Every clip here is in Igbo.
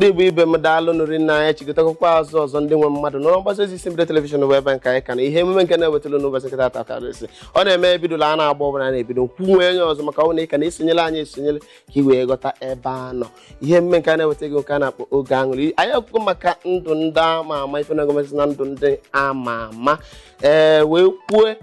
ndị bụ ibe m daalụ nụrụ n'anya chigotakwa azụ ọzọ ndị nwe mmadụ n'ọrụ mgbasa ozi Isimbiro telivishọn bụ ebe nke anyị ka na ihe emume nke na-ewetara n'ụbọchị nkịta ata karịsị ọ na-eme ebidola a na-agba ọbụla na-ebido kwuwe onye ọzọ maka ọ na ịka na-esonyere anyị esonyere ka ị wee ghọta ebe a nọ ihe emume nke a na-eweta gị nke a na-akpọ oge aṅụrị anyị akwụkwọ maka ndụ ndị ama ama ife na-egomesi na ndụ ndị ama ama wee kwue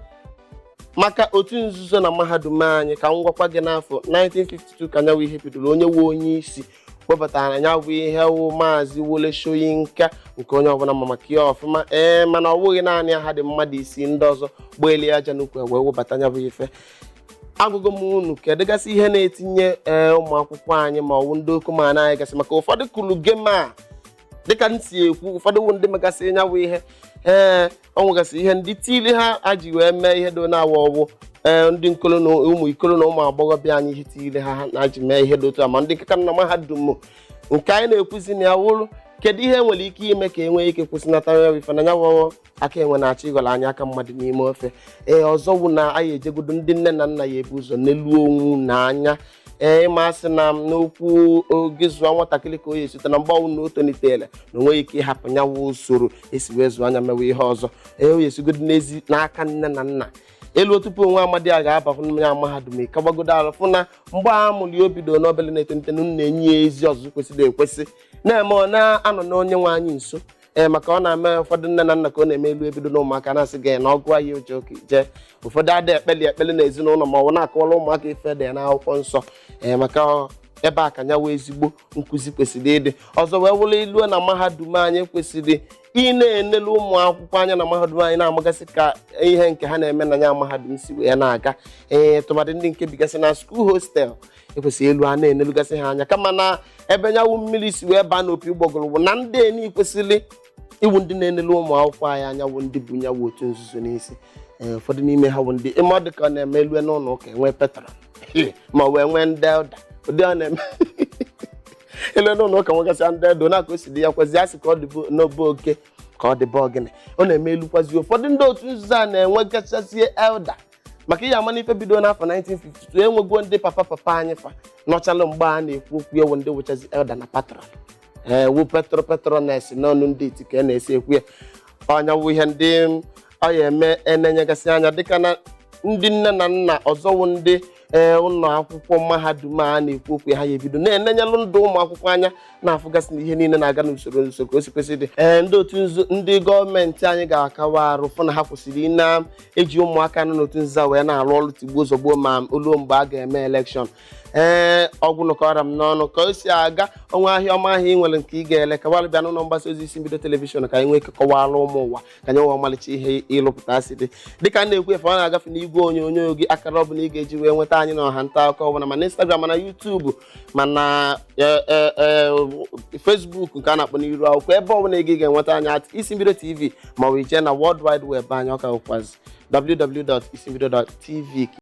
maka Òtu Nzuzo na Mahadum anyị ka m gwakwa gị n'afọ 1952 ka nyawa ihe bidoro onye nwe onye isi wepụtara ya bụ ihe wụ Maazị Wole Soyinka nke onye ọbụla ma maka ya ọfụma mana ọ bụghị naanị ha dị mmadụ isi ndị ọzọ gbeelie aja n'ukwu wee webata ya bụ ife agụgụ m unu kedụgasị ihe na-etinye ụmụ akwụkwọ anyị ma ọ bụ ndị okomana anyị gasị maka ụfọdụ kụrụ gema dịka m si ekwu ụfọdụ wụ ndị megasị ya bụ ihe ọ nwegasị ihe ndị tili ha aji wee mee ihe do na-awa ọwụ ndị nkolo na ụmụ ikolo na ụmụ agbọghọbịa anyị ihe tili ha na-aji mee ihe dị otu a ma ndị nkeka na Mahadum nke anyị na-ekwuzi na ya wụrụ kedu ihe nwere ike ime ka enwee ike kwụsịnata ya ife na ya wụọ aka enwe na-achọ ịghọrọ anyị aka mmadụ n'ime ofe ọzọ wụ na anyị ejegodo ndị nne na nna ya ebu ụzọ n'elu onwu na anya ịmasị na n'okwu oge zụọ nwatakịrị ka o ya esite na mgbanwe na o tolitela na onweghị ike ịhapụ nyawa usoro esi wee zụọ anya mewe ihe ọzọ o esigodo n'ezi n'aka nne na nna elu tupu onwe amadi a ga-abahụ n'anya Mahadum kabagodo alụfụ na mgbe a mụrụ obido n'obele na-etonite na na-enye ya ezi ọzụzụ kwesịrị ekwesị na-eme ọ na-anọ n'onye nwe anyị nso maka ọ na-eme ụfọdụ nne na nna ka ọ na-eme elu ebido na ụmụaka na-asị gị na ọgụ ahịa oche oke jee ụfọdụ ada ekpeli na ezinụlọ ma ọ bụ na-akọwara ụmụaka ife dị na akwụkwọ nsọ maka ebe a ka nyawa ezigbo nkụzi kwesịrị ịdị ọzọ wee wụrụ ilu na Mahadum anyị kwesịrị ị na-enelu ụmụ akwụkwọ anya na Mahadum anyị na-amagasị ka ihe nke ha na-eme na nya Mahadum si wee na-aga tụmadị ndị nke bigasị na skuul hostel ekwesịrị elu a na-enelugasị ha anya kama na ebe nyawu mmiri si wee baa n'opi ụgbọgụrụ bụ na ndị eni kwesịrị iwu ndị na-enelu ụmụ akwụkwọ anyị anya wụ ndị bụ nyawu Òtu Nzuzo n'isi ụfọdụ n'ime ha bụ ndị ịma ọ dị ka ọ na-eme elu n'ụlọ ụka enwe petron ma wee nwee ndị elda ụdị ọ na-eme elu n'ụlọ ụka nwegasị ndị elda na-aka o si dị ya kwazi asị ka ọ dị n'obe oke ka ọ dị bọgịnị ọ na-eme elu kwazi ụfọdụ ndị Òtu Nzuzo a na-enwegasị elda maka ihe ama n'ife bido n'afọ 1952 enwego ndị papa anyị fa nọchalụ mgbe a na-ekwu okwu ewu ndị wechazi elda na patron wu petro na-esi n'ọnụ ndị iti ka na-esi ekwu ya ọnya wụ ihe ndị ọ ya eme na-enyegasị anya dịka na ndị nne na nna ọzọwụ ndị ụlọ akwụkwọ Mahadum a na-ekwu okwu ha ya ebido na-enenyelụ ndụ ụmụ akwụkwọ anya na-afụgasị na ihe niile na-aga n'usoro ka o si kwesịrị ndị Òtu Nzuzo ndị gọọmenti anyị ga-akawa arụ fụ na ha kwesịrị na-eji ụmụaka nọ n'Òtu Nzuzo wee na-arụ ọrụ tigbuo zọgbuo ma oluo mgbe a ga-eme elekshọn ọgwụ nọkọrọ m n'ọnụ ka o si aga ọnwa ahịa ọma ahịa ị nwere nke ị ga-ele kawalụ bịa n'ụlọ mgbasa ozi Isimbiro telivishọn ka anyị nwee ike kọwara ụmụ ụwa ka anyị nwee ọmalịcha ihe ịlụpụta si dị dịka na-ekwu efe ọ na-agafe n'igwe onyonyo gị akara ọbụla ị ga-eji wee nweta anyị n'ọha nta akụkọ ọbụla ma na Instagram mana YouTube mana Facebook nke a na-akpọ n'iru akwụkwọ ebe ọbụla ị ga-enweta anyị at Isimbiro TV ma ọ bụ ije na World Wide Web anyị ọka ụkwazi www.isimbiro.tv